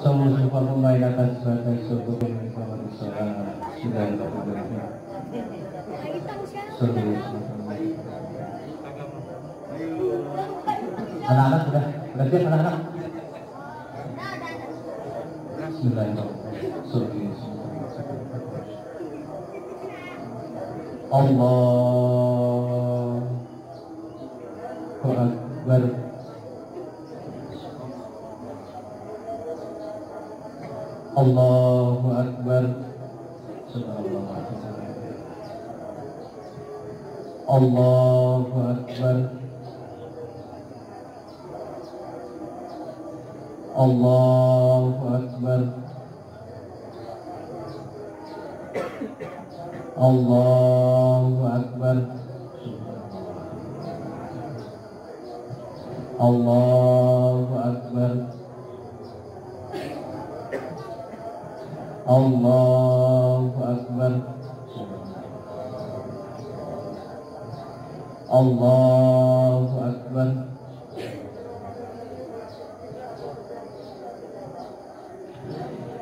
Somos un poco más la casa de su gobierno sudah anak-anak sudah siap anak-anak. Bismillahirrahmanirrahim. Allahu Akbar. Allahu Akbar. Allahu Akbar. Allahu Akbar. Allahu Akbar. Allahu Akbar. Allahu Akbar. Allahu Akbar.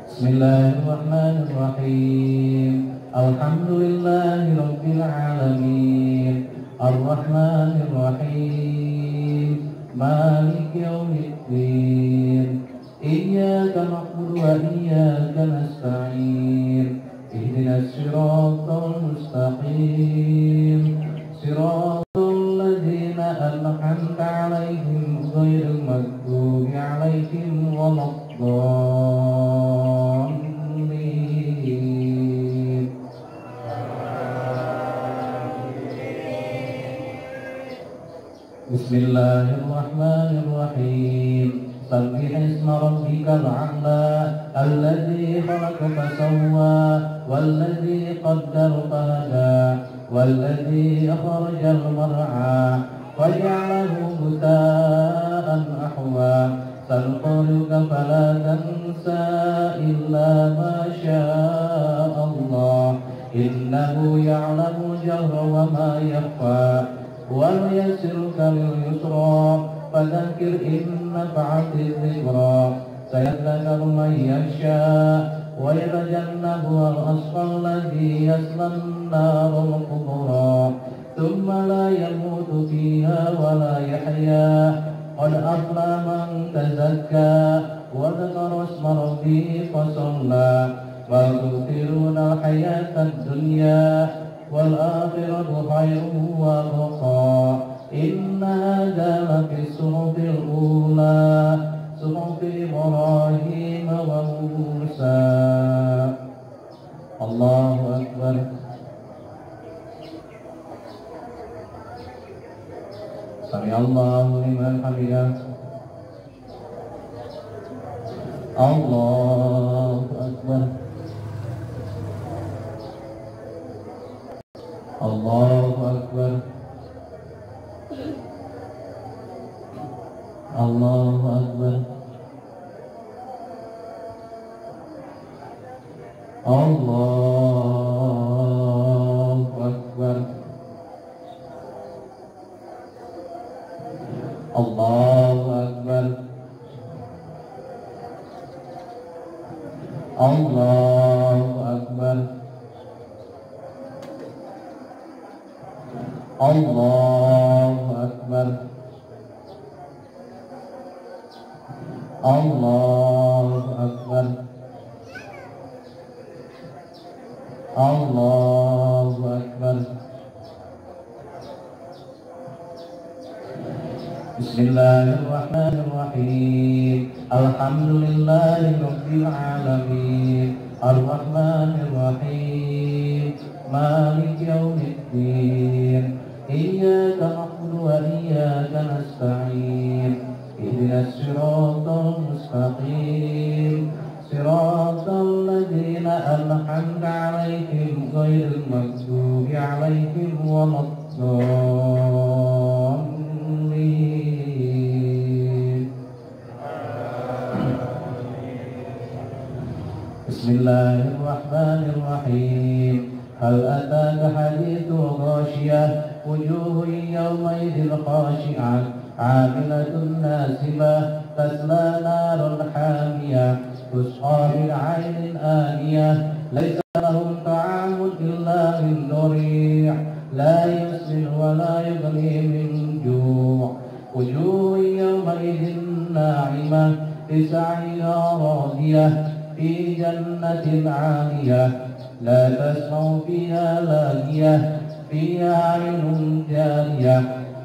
Bismillahirrahmanirrahim. Alhamdulillahi Rabbil Alamin. Ar-Rahmanir Rahim. Maliki Yawmiddin. Iyyaka na'budu wa iyyaka nasta'in. Ihdinas siratal mustaqim. Siratal ladzina an'amta 'alaihim ghairil maghdubi 'alaihim waladdallin. Bismillahirrahmanirrahim. Sabbih isma rabbikal a'la alladzi khalaqa fasawwa walladzi qaddara fahada walladzi akhrajal mar'a faj'alahu ghutha'an ahwa sanuqri'uka fala tansa illa ma syaa Allah innahu ya'lamu jahra wa ma yakhfa wa nuyassiruka lil yusra fadzakir in nafa'ati dzikra sayadzakkaru man yakhsha wa yatajannabuha al-ashqa alladzi yasla an-nar al-kubra thumma la yamutu fiha wa la yahya qad aflaha man tazakka wa dzakara isma rabbih fasalla bal tu'thiruna al-hayata ad-dunya wal akhiratu khairun wa abqa. Inna hadza lafi suhufil ula suhufi Ibrahim wa Musa. Allahu Akbar. Sami Allahu liman hamidah. Allahu Akbar. Allahu Akbar. Allahu Akbar. Allahu Akbar. Allahu Akbar. Allahu Akbar. Allahu Akbar. Allahu Akbar. Allahu Akbar. Bismillahirrahmanirrahim. Alhamdulillahi Rabbil Alamin. Ar-Rahmanir Rahim. Maliki Yawmiddin. Iyyaka na'budu wa iyyaka nasta'in. Ihdinas siratal mustaqim. Siratal ladzina an'amta 'alaihim ghairil maghdubi 'alaihim waladdallin. Bismillahirrahmanirrahim. Hal ataka hadithu ghashiyah wujuhun yawmaidhin khashi'ah 'amilatun nasibah tasla naran hamiyah تسقى من عين آنية ليس لهم طعام إلا من ضريع لا يسمن ولا يغني من جوع وجوه يومئذ ناعمة لسعيها راضية في جنة عالية لا تسمع فيها لاغية فيها عين جارية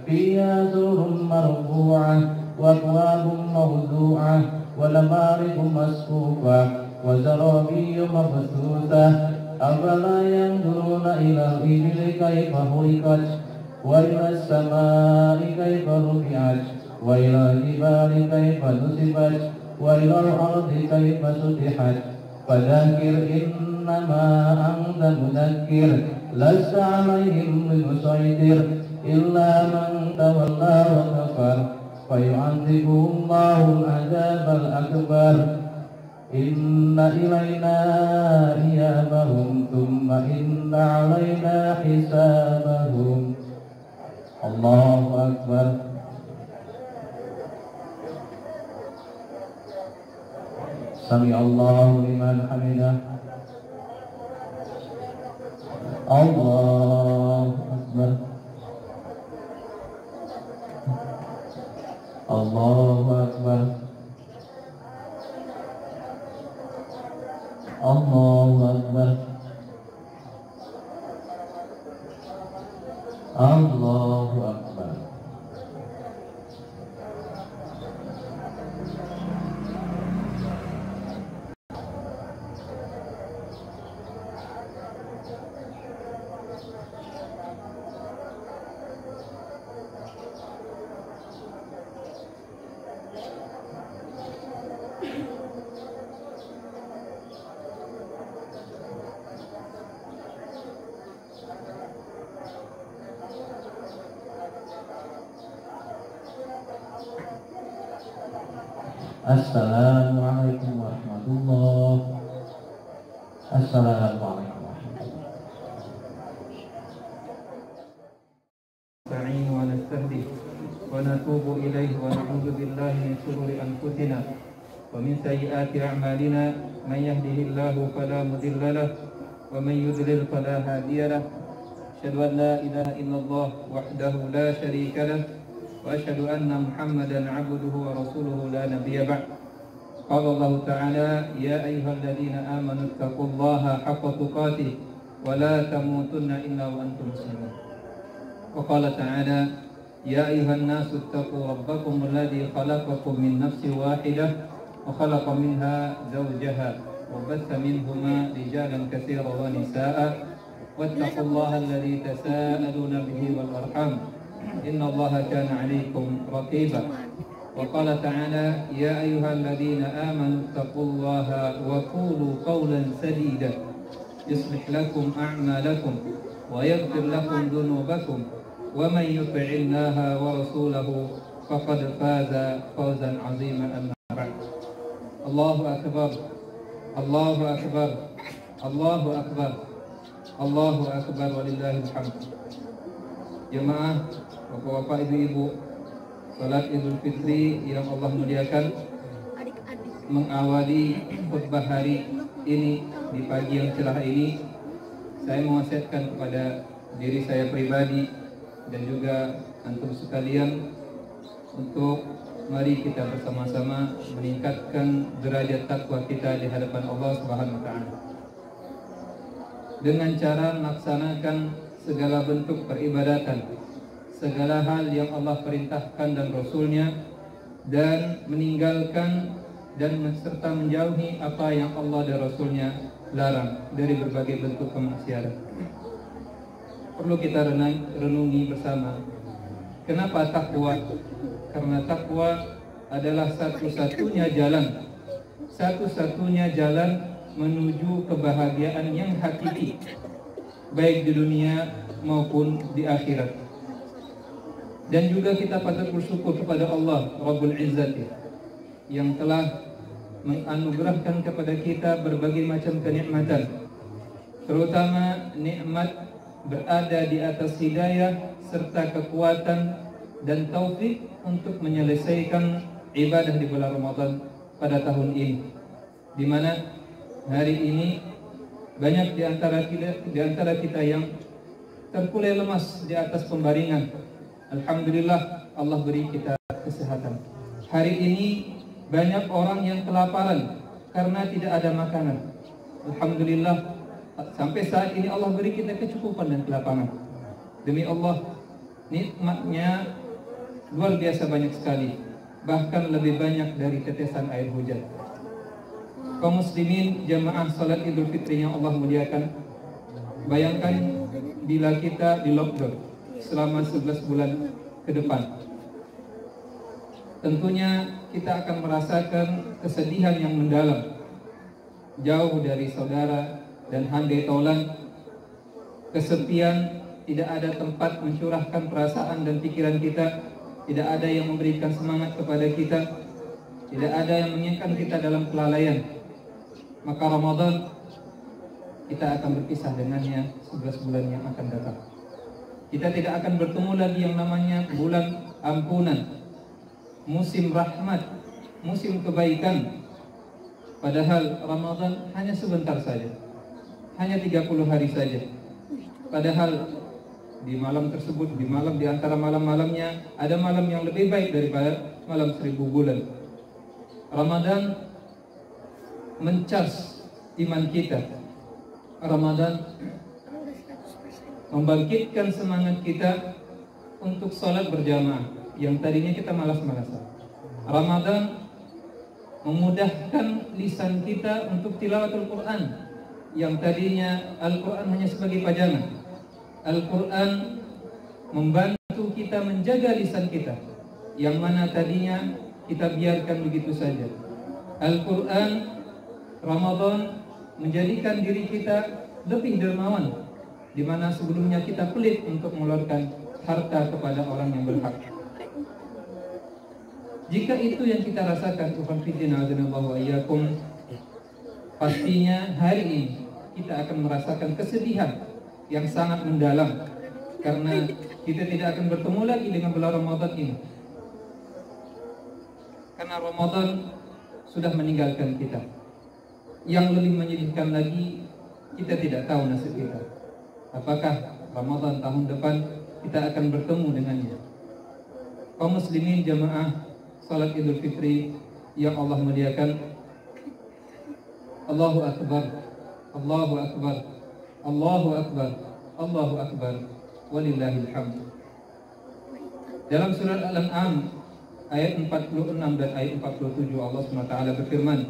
فيها سرر مرفوعة وأكواب موضوعة ونمارق مصفوفة وزرابي مبثوثة أفلا ينظرون إلى الإبل كيف خلقت وإلى السماء كيف رفعت وإلى الجبال كيف نصبت وإلى الأرض كيف سطحت فذكر إنما أنت مذكر لست عليهم بمسيطر إلا من تولى وكفر فيعذبه الله العذاب الأكبر إن إلينا إيابهم ثم إن علينا حسابهم. الله أكبر. سمع الله لمن حمده. الله أكبر. الله أكبر. الله أكبر. الله أكبر. Assalamualaikum warahmatullahi wabarakatuh. Assalamualaikum warahmatullahi نستعين ونستهدي ونتوب إليه ونعوذ بالله من شرور أنفسنا ومن سيئات أعمالنا من يهده الله فلا مضل له ومن يضلل فلا هادي له أشهد أن لا إله إلا الله وحده لا شريك له وأشهد أن محمدا عبده ورسوله لا نبي بعد. قال الله تعالى يا أيها الذين آمنوا اتقوا الله حق تقاته ولا تموتن إلا وأنتم مسلمون. وقال تعالى يا أيها الناس اتقوا ربكم الذي خلقكم من نفس واحدة وخلق منها زوجها وبث منهما رجالا كثيرا ونساء واتقوا الله الذي تساءلون به والأرحام إن الله كان عليكم رقيبا. وقال تعالى يا أيها الذين آمنوا اتقوا الله وقولوا قولا سديدا يصلح لكم أعمالكم ويغفر لكم ذنوبكم ومن يطع الله ورسوله فقد فاز فوزا عظيما. أما بعد. الله أكبر الله أكبر الله أكبر الله أكبر ولله الحمد. Jemaah, bapak-bapak, ibu-ibu, salat Idul Fitri yang Allah muliakan, mengawali khutbah hari ini di pagi yang cerah ini, saya mewasiatkan kepada diri saya pribadi dan juga antum sekalian untuk mari kita bersama-sama meningkatkan derajat takwa kita di hadapan Allah Subhanahu wa taala dengan cara melaksanakan segala bentuk peribadatan, segala hal yang Allah perintahkan dan Rasulnya, dan meninggalkan dan serta menjauhi apa yang Allah dan Rasulnya larang dari berbagai bentuk kemaksiatan. Perlu kita renungi bersama. Kenapa takwa? Karena takwa adalah satu-satunya jalan menuju kebahagiaan yang hakiki, baik di dunia maupun di akhirat. Dan juga kita patut bersyukur kepada Allah Rabbul Izzati yang telah menganugerahkan kepada kita berbagai macam kenikmatan, terutama nikmat berada di atas hidayah serta kekuatan dan taufik untuk menyelesaikan ibadah di bulan Ramadan pada tahun ini. di mana hari ini banyak di antara kita yang terkulai lemas di atas pembaringan. Alhamdulillah Allah beri kita kesehatan. Hari ini banyak orang yang kelaparan karena tidak ada makanan. Alhamdulillah sampai saat ini Allah beri kita kecukupan dan kelapangan. Demi Allah, nikmatnya luar biasa banyak sekali, bahkan lebih banyak dari tetesan air hujan. Kaum muslimin jamaah salat Idul Fitri yang Allah muliakan, bayangkan bila kita di lockdown selama 11 bulan ke depan. Tentunya kita akan merasakan kesedihan yang mendalam, jauh dari saudara dan handai taulan, kesepian, tidak ada tempat mencurahkan perasaan dan pikiran kita, tidak ada yang memberikan semangat kepada kita, tidak ada yang mengingatkan kita dalam kelalaian. Maka Ramadan kita akan berpisah dengannya 11 bulan yang akan datang. Kita tidak akan bertemu lagi yang namanya bulan ampunan, musim rahmat, musim kebaikan. Padahal Ramadan hanya sebentar saja, hanya 30 hari saja. Padahal di malam tersebut, di antara malam-malamnya, ada malam yang lebih baik daripada malam 1000 bulan. Ramadan mencas iman kita. Ramadan membangkitkan semangat kita untuk sholat berjamaah yang tadinya kita malas-malasan. Ramadan memudahkan lisan kita untuk tilawatul Quran yang tadinya Al-Quran hanya sebagai pajangan. Al-Quran membantu kita menjaga lisan kita yang mana tadinya kita biarkan begitu saja. Al-Quran Ramadan menjadikan diri kita lebih dermawan, di mana sebelumnya kita pelit untuk mengeluarkan harta kepada orang yang berhak. Jika itu yang kita rasakan, pastinya hari ini kita akan merasakan kesedihan yang sangat mendalam, karena kita tidak akan bertemu lagi dengan bulan Ramadan ini. Karena Ramadan sudah meninggalkan kita. Yang lebih menyedihkan lagi, kita tidak tahu nasib kita. Apakah Ramadan tahun depan kita akan bertemu dengannya? Kaum muslimin jamaah salat Idul Fitri yang Allah muliakan, Allahu Akbar, Allahu Akbar, Allahu Akbar, Allahu Akbar, walillahil hamd. Dalam surat Al-An'am ayat 46 dan ayat 47 Allah SWT berfirman,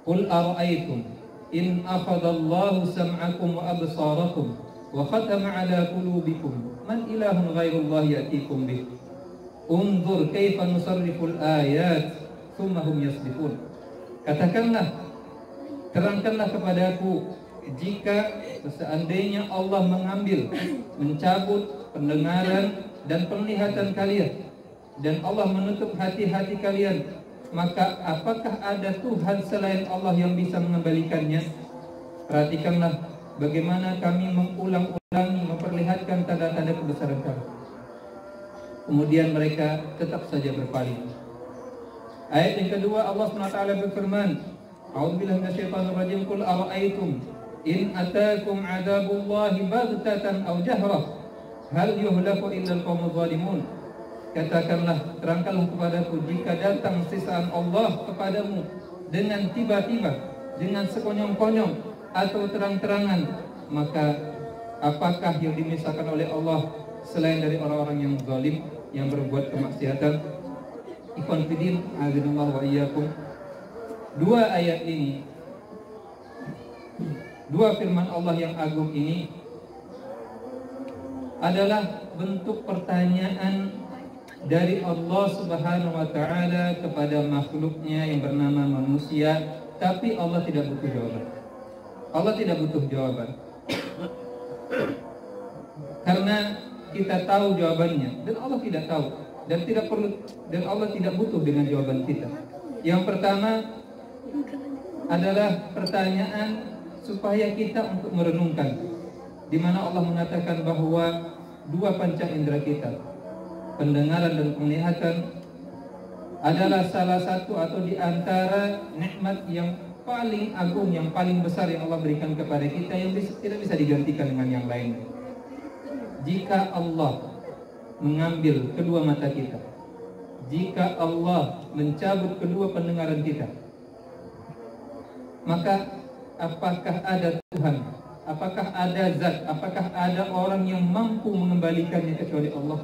Qul ara'aytum in akhadallahu sam'akum wa absarakum wa khatama ala qulubikum man ilahun ghairullahi ya'tikum bih unzur kaifa nusarriful ayat thumma hum yasdifun. Katakanlah, terangkanlah kepadaku, jika seandainya Allah mencabut pendengaran dan penglihatan kalian, dan Allah menutup hati-hati kalian, maka apakah ada Tuhan selain Allah yang bisa mengembalikannya? Perhatikanlah bagaimana kami mengulang-ulangi memperlihatkan tanda-tanda kebesaran kami. Kemudian mereka tetap saja berpaling. Ayat yang kedua Allah SWT berfirman, A'udzubillahi minasyaitonir rajim, Qul ara'aytum in ataakum 'adzabullahi baghtatan aw jahrah hal yuhlaku illa al-qaumuz zalimun. Katakanlah, terangkanlah kepadaku, jika datang siksaan Allah kepadamu dengan tiba-tiba, dengan sekonyong-konyong atau terang-terangan, maka apakah yang dimisahkan oleh Allah selain dari orang-orang yang zalim, yang berbuat kemaksiatan? Ikhwan fillah, azanallahu wa iyyakum. Dua ayat ini, dua firman Allah yang agung ini adalah bentuk pertanyaan dari Allah Subhanahu wa ta'ala kepada makhluknya yang bernama manusia, tapi Allah tidak butuh jawaban. Allah tidak butuh jawaban karena kita tahu jawabannya, dan Allah tidak tahu dan tidak perlu, dan Allah tidak butuh dengan jawaban kita. Yang pertama adalah pertanyaan supaya kita untuk merenungkan, di mana Allah mengatakan bahwa dua panca indera kita, pendengaran dan penglihatan, adalah salah satu atau di antara nikmat yang paling agung, yang paling besar yang Allah berikan kepada kita, yang tidak bisa digantikan dengan yang lain. Jika Allah mengambil kedua mata kita, jika Allah mencabut kedua pendengaran kita, maka apakah ada Tuhan, apakah ada zat, apakah ada orang yang mampu mengembalikannya kecuali Allah?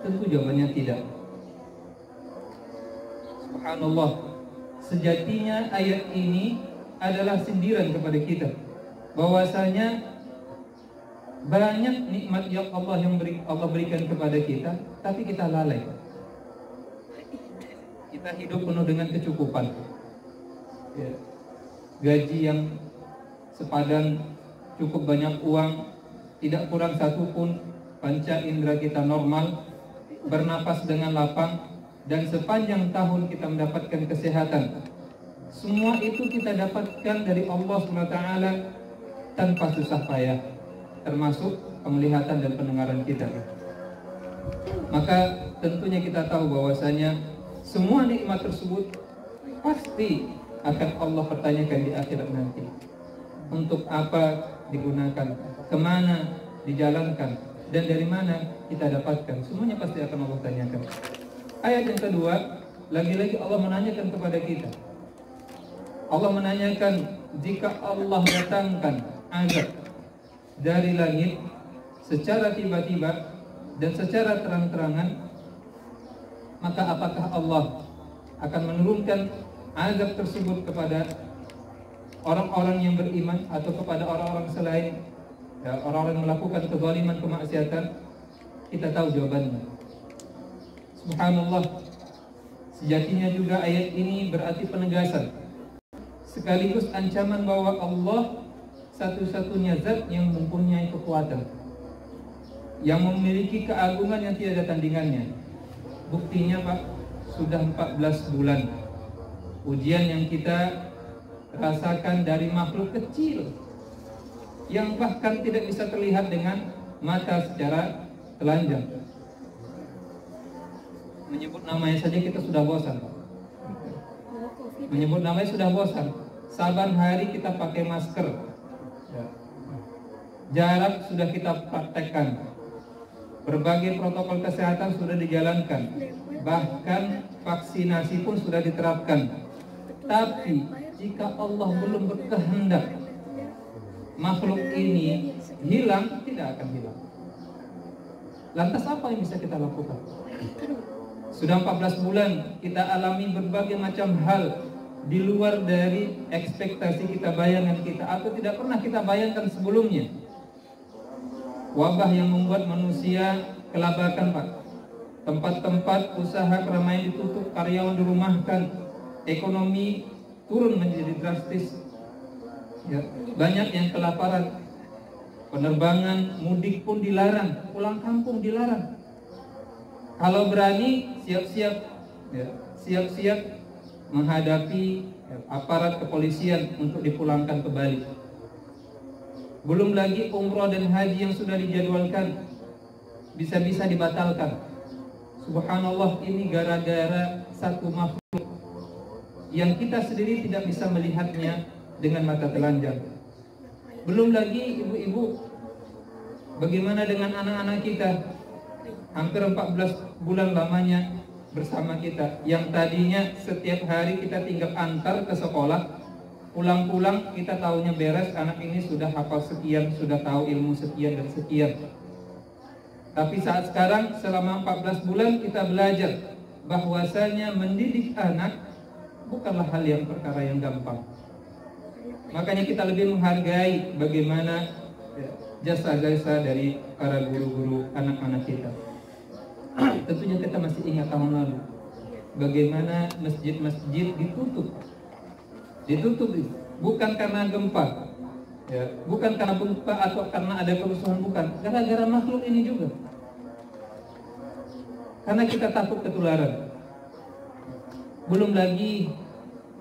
Tentu jawabannya tidak. Subhanallah, sejatinya ayat ini adalah sindiran kepada kita, bahwasanya banyak nikmat yang Allah berikan kepada kita, tapi kita lalai. Kita hidup penuh dengan kecukupan, ya. Gaji yang sepadan, cukup banyak uang, tidak kurang satu pun, panca indera kita normal, bernapas dengan lapang, dan sepanjang tahun kita mendapatkan kesehatan. Semua itu kita dapatkan dari Allah SWT tanpa susah payah, termasuk penglihatan dan pendengaran kita. Maka tentunya kita tahu bahwasanya semua nikmat tersebut pasti akan Allah pertanyakan di akhirat nanti. Untuk apa digunakan, kemana dijalankan, dan dari mana kita dapatkan, semuanya pasti akan Allah tanyakan. Ayat yang kedua, lagi-lagi Allah menanyakan kepada kita. Allah menanyakan, jika Allah datangkan azab dari langit secara tiba-tiba dan secara terang-terangan, maka apakah Allah akan menurunkan azab tersebut kepada orang-orang yang beriman atau kepada orang-orang selain, ya, orang-orang yang melakukan kezaliman, kemaksiatan? Kita tahu jawabannya. Subhanallah, sejatinya juga ayat ini berarti penegasan sekaligus ancaman bahwa Allah satu-satunya zat yang mempunyai kekuatan, yang memiliki keagungan yang tiada tandingannya. Buktinya Pak, sudah 14 bulan ujian yang kita rasakan dari makhluk kecil yang bahkan tidak bisa terlihat dengan mata secara telanjang. Menyebut namanya saja kita sudah bosan. Menyebut namanya sudah bosan. Saban hari kita pakai masker, jarak sudah kita praktekkan, berbagai protokol kesehatan sudah dijalankan, bahkan vaksinasi pun sudah diterapkan. Tapi jika Allah belum berkehendak makhluk ini hilang, tidak akan hilang. Lantas apa yang bisa kita lakukan? Sudah 14 bulan kita alami berbagai macam hal di luar dari ekspektasi kita, bayangan kita, atau tidak pernah kita bayangkan sebelumnya. Wabah yang membuat manusia kelabakan Pak. Tempat-tempat usaha keramaian ditutup, karyawan dirumahkan, ekonomi turun menjadi drastis, ya, banyak yang kelaparan, penerbangan mudik pun dilarang, pulang kampung dilarang. Kalau berani siap-siap, ya, siap-siap menghadapi aparat kepolisian untuk dipulangkan ke Bali. Belum lagi umroh dan haji yang sudah dijadwalkan bisa-bisa dibatalkan. Subhanallah, ini gara-gara satu makhluk yang kita sendiri tidak bisa melihatnya dengan mata telanjang. Belum lagi ibu-ibu, bagaimana dengan anak-anak kita? Hampir 14 bulan lamanya bersama kita, yang tadinya setiap hari kita tinggal antar ke sekolah, pulang-pulang kita tahunya beres, anak ini sudah hafal sekian, sudah tahu ilmu sekian dan sekian. Tapi saat sekarang selama 14 bulan kita belajar bahwasanya mendidik anak bukanlah hal yang perkara yang gampang. Makanya kita lebih menghargai bagaimana jasa-jasa dari para guru-guru anak-anak kita. Tentunya kita masih ingat tahun lalu bagaimana masjid-masjid ditutup bukan karena gempa, ya, bukan karena gempa atau karena ada kerusuhan, bukan, gara-gara makhluk ini juga. Karena kita takut ketularan. Belum lagi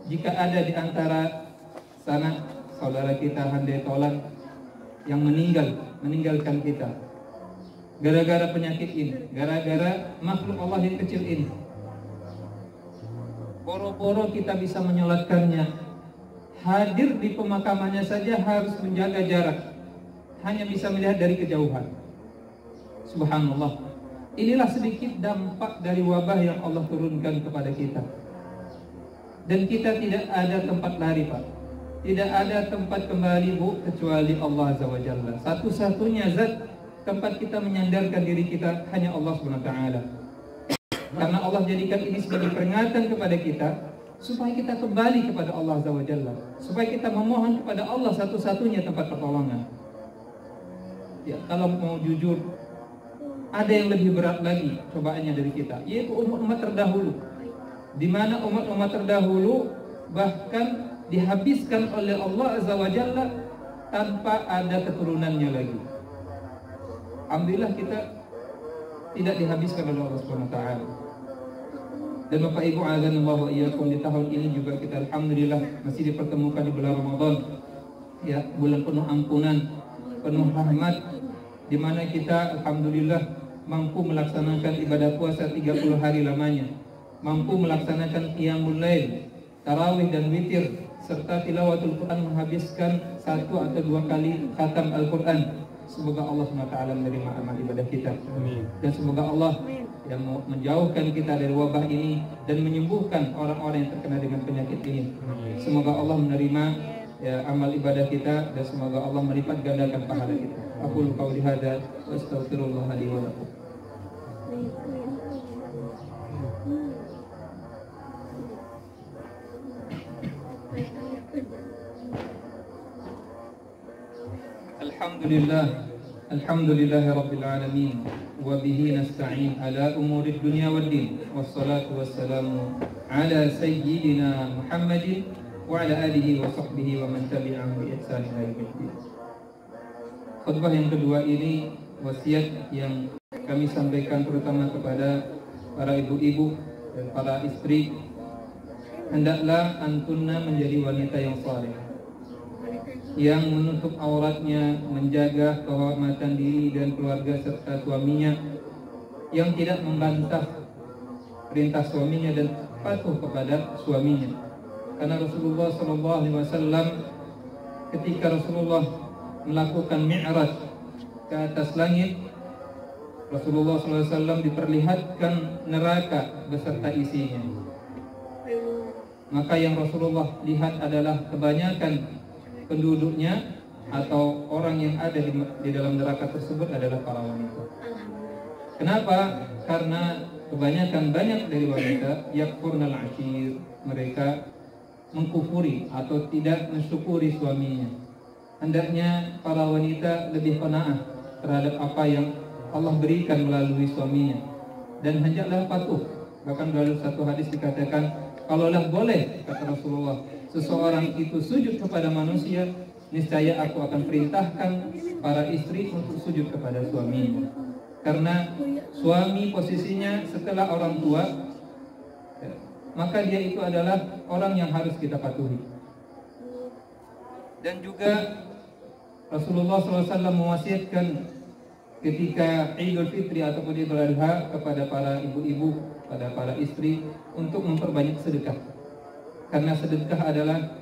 jika ada di antara sana saudara kita handai tolan yang meninggalkan kita gara-gara penyakit ini, gara-gara makhluk Allah yang kecil ini. Boro-boro kita bisa menyolatkannya, hadir di pemakamannya saja harus menjaga jarak, hanya bisa melihat dari kejauhan. Subhanallah. Inilah sedikit dampak dari wabah yang Allah turunkan kepada kita. Dan kita tidak ada tempat lari, Pak. Tidak ada tempat kembali, Bu, kecuali Allah Azza wa Jalla. Satu-satunya zat tempat kita menyandarkan diri kita hanya Allah Subhanahu wa taala. Karena Allah jadikan ini sebagai peringatan kepada kita supaya kita kembali kepada Allah Azza wa Jalla, supaya kita memohon kepada Allah satu-satunya tempat pertolongan. Ya, kalau mau jujur, ada yang lebih berat lagi cobaannya dari kita, yaitu umat-umat terdahulu, di mana umat-umat terdahulu bahkan dihabiskan oleh Allah Azza wa Jalla tanpa ada keturunannya lagi. Alhamdulillah kita tidak dihabiskan oleh Allah Subhanahu wa taala. Dan Bapak Ibu azanallahu wa iyyakum, di tahun ini juga kita alhamdulillah masih dipertemukan di bulan Ramadan. Ya, bulan penuh ampunan, penuh rahmat, di mana kita alhamdulillah mampu melaksanakan ibadah puasa 30 hari lamanya, mampu melaksanakan qiyamul lail, tarawih dan witir, serta tilawatul Quran menghabiskan 1 atau 2 kali khatam Al-Quran. Semoga Allah SWT menerima amal ibadah kita. Amin. Dan semoga Allah yang menjauhkan kita dari wabah ini dan menyembuhkan orang-orang yang terkena dengan penyakit ini. Amin. Semoga Allah menerima amal ibadah kita dan semoga Allah melipat gandakan pahala kita. Aqulu qauli hadza wa astaghfirullah li wa lakum. Alhamdulillahi Rabbil Alamin, wa bihi nasta'in ala umuri dunya wad din, wassalatu wassalamu ala sayyidina Muhammadin wa ala alihi wa sahbihi wa man tabi'ahu bi ihsan ila yaumil. Khutbah yang kedua ini wasiat yang kami sampaikan terutama kepada para ibu-ibu dan para istri. Hendaklah antunna menjadi wanita yang saleh, yang menutup auratnya, menjaga kehormatan diri dan keluarga serta suaminya, yang tidak membantah perintah suaminya dan patuh kepada suaminya. Karena Rasulullah SAW ketika Rasulullah melakukan mi'raj ke atas langit, Rasulullah SAW diperlihatkan neraka beserta isinya. Maka yang Rasulullah lihat adalah kebanyakan penduduknya atau orang yang ada di dalam neraka tersebut adalah para wanita. Kenapa? Karena kebanyakan banyak dari wanita yakfurnal ashir, mereka mengkufuri atau tidak mensyukuri suaminya. Hendaknya para wanita lebih qanaah terhadap apa yang Allah berikan melalui suaminya dan hendaklah patuh. Bahkan dalam satu hadis dikatakan, kalaulah boleh, kata Rasulullah, seseorang itu sujud kepada manusia, niscaya aku akan perintahkan para istri untuk sujud kepada suaminya. Karena suami posisinya setelah orang tua, maka dia itu adalah orang yang harus kita patuhi. Dan juga Rasulullah SAW mewasiatkan ketika Idul Fitri ataupun Idul Adha kepada para ibu-ibu, pada para istri untuk memperbanyak sedekah. Karena sedekah adalah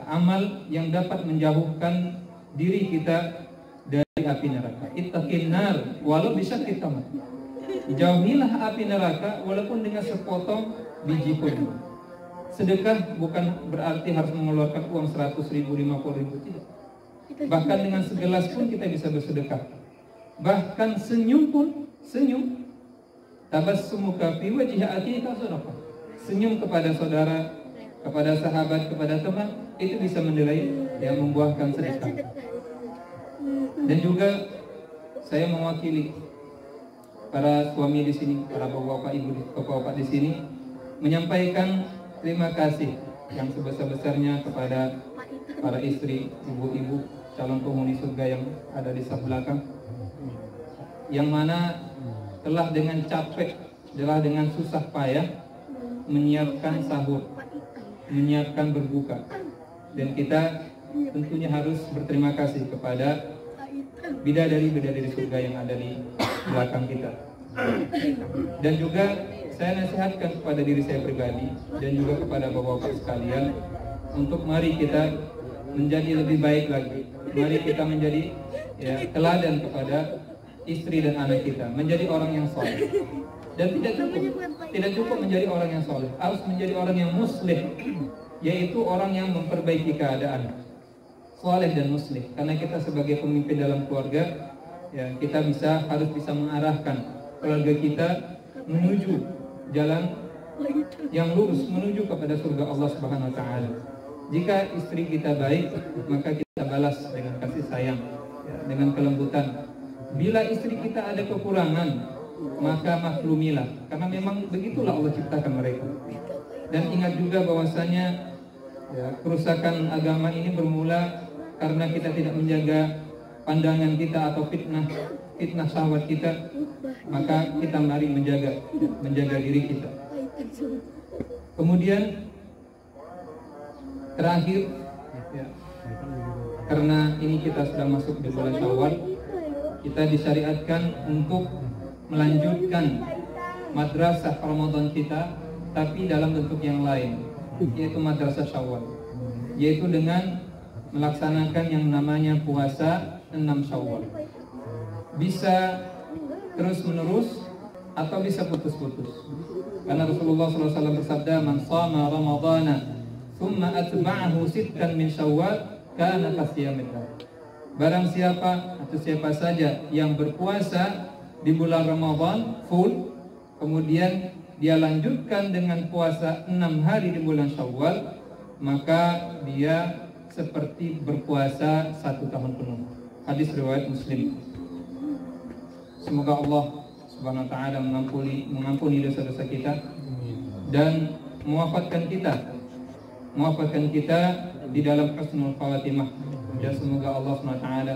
amal yang dapat menjauhkan diri kita dari api neraka. Ittaqin nar walau bisyaqi tamr. Jauhilah api neraka walaupun dengan sepotong biji kurma. Sedekah bukan berarti harus mengeluarkan uang 100.000, 50.000, tidak. Bahkan dengan segelas pun kita bisa bersedekah. Bahkan senyum pun, senyum, tabassumuka fi wajhi akhika sadaqah. Senyum kepada saudara, kepada sahabat, kepada teman, itu bisa menilai yang membuahkan sedekah. Dan juga saya mewakili para suami di sini, para bapak-bapak, ibu, bapak-bapak di sini, menyampaikan terima kasih yang sebesar-besarnya kepada para istri, ibu-ibu, calon penghuni surga yang ada di saf belakang, yang mana telah dengan capek, telah dengan susah payah menyiapkan sahur, menyiapkan berbuka. Dan kita tentunya harus berterima kasih kepada bidadari-bidadari surga yang ada di belakang kita. Dan juga saya nasihatkan kepada diri saya pribadi dan juga kepada bapak-bapak sekalian, untuk mari kita menjadi lebih baik lagi. Mari kita menjadi teladan kepada istri dan anak kita, menjadi orang yang soleh. Dan tidak cukup menjadi orang yang soleh, harus menjadi orang yang muslih, yaitu orang yang memperbaiki keadaan, soleh dan muslih. Karena kita sebagai pemimpin dalam keluarga, kita harus bisa mengarahkan keluarga kita menuju jalan yang lurus, menuju kepada surga Allah Subhanahu wa taala. Jika istri kita baik, maka kita balas dengan kasih sayang, dengan kelembutan. Bila istri kita ada kekurangan, maka maklumilah, karena memang begitulah Allah ciptakan mereka. Dan ingat juga bahwasanya kerusakan agama ini bermula karena kita tidak menjaga pandangan kita atau fitnah syahwat kita. Maka kita mari menjaga diri kita. Kemudian terakhir, karena ini kita sudah masuk di bulan Syawal, kita disyariatkan untuk melanjutkan madrasah Ramadan kita, tapi dalam bentuk yang lain, yaitu madrasah Syawal, yaitu dengan melaksanakan yang namanya puasa 6 Syawal. Bisa terus menerus atau bisa putus-putus. Karena Rasulullah SAW bersabda, "Man shama Ramadana thumma atba'ahu sittan min Syawal kana kasiyamid." Barang siapa atau siapa saja yang berpuasa di bulan Ramadan full, kemudian dia lanjutkan dengan puasa 6 hari di bulan Syawal, maka dia seperti berpuasa 1 tahun penuh. Hadis riwayat Muslim. Semoga Allah Subhanahu wa taala mengampuni dosa-dosa kita dan mewafatkan kita di dalam husnul khawatimah. Dan semoga Allah Subhanahu wa taala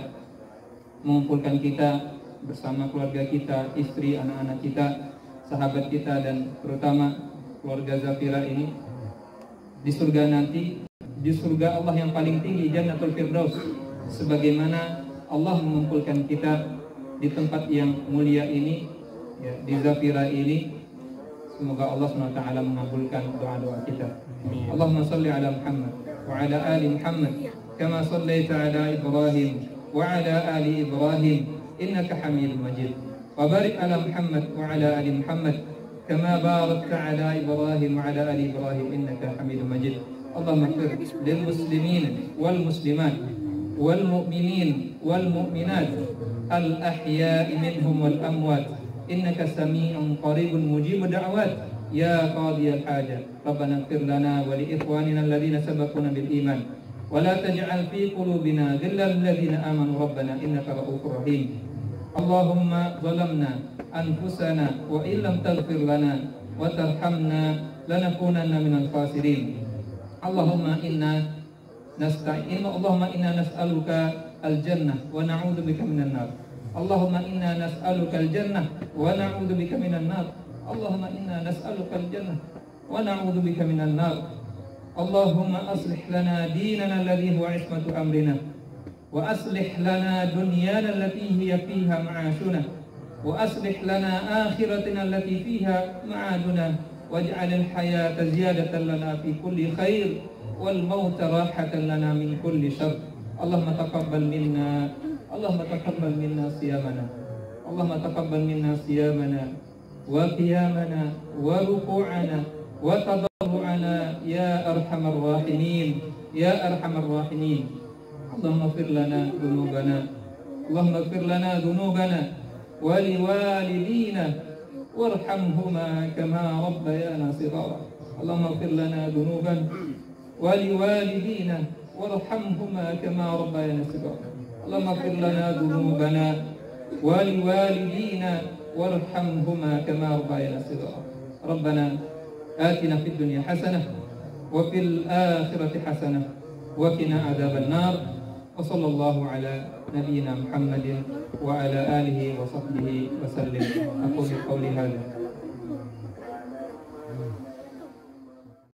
mengumpulkan kita bersama keluarga kita, istri, anak-anak kita, sahabat kita, dan terutama keluarga Zafira ini di surga nanti, di surga Allah yang paling tinggi, Jannatul Firdaus, sebagaimana Allah mengumpulkan kita di tempat yang mulia ini, di Zafira ini. Semoga Allah SWT mengabulkan doa-doa kita. Allahumma salli ala Muhammad wa ala ali Muhammad kama sallaita ala Ibrahim wa ala ali Ibrahim innaka Hamidum Majid. Wa barik ala Muhammad wa ala ali Muhammad kama barakta ala Ibrahim wa ala ali Ibrahim innaka Hamidum Majid. Allahumma ighfir lil muslimin wal muslimat wal mu'minin wal mu'minat al ahya'i minhum wal amwat innaka sami'un qaribun mujibud da'awat ya qadiyal hajat. Rabbana ighfir lana wa li ikhwanina alladhina sabaquna bil iman wa la taj'al fi qulubina ghillan lil ladzina amanu rabbana innaka ra'ufur rahim. Allahumma zalamna anfusana wa illam taghfir lana wa tarhamna lanakunanna minal khasirin. Allahumma inna nas'aluka al-jannah wa na'udzu bika minan nar. Allahumma inna nas'aluka al-jannah wa na'udzu bika minan nar. Allahumma inna nas'aluka al-jannah wa na'udzu bika minan nar. Allahumma aslih lana dinana alladhi huwa ismatu amrina wa aslih lana dunyana allati hiya fiha ma'ashuna wa aslih lana akhiratina allati fiha ma'aduna waj'al al-hayata ziyadatan lana fi kulli khair wal mauta rahatan lana min kulli syarr. Allahumma taqabbal minna siyamana. Allahumma taqabbal minna siyamana wa qiyamana wa ruku'ana wa tadarru'ana ya arhamar rahimin ya arhamar rahimin. Allahumma ighfir lana dhunubana wa liwalidina warhamhuma kama rabbayana shighara. Allahumma ighfir lana dhunubana wa liwalidina warhamhuma kama rabbayana shighara. Allahumma ighfir lana dhunubana wa liwalidina warhamhuma kama rabbayana shighara. Rabbana atina fid dunya hasanah wa fil akhirati hasanah wa qina adzaban nar. Wa sallallahu ala nabiyyina Muhammadin wa ala alihi wa sahbihi wa sallim. Aqulu qawli hadha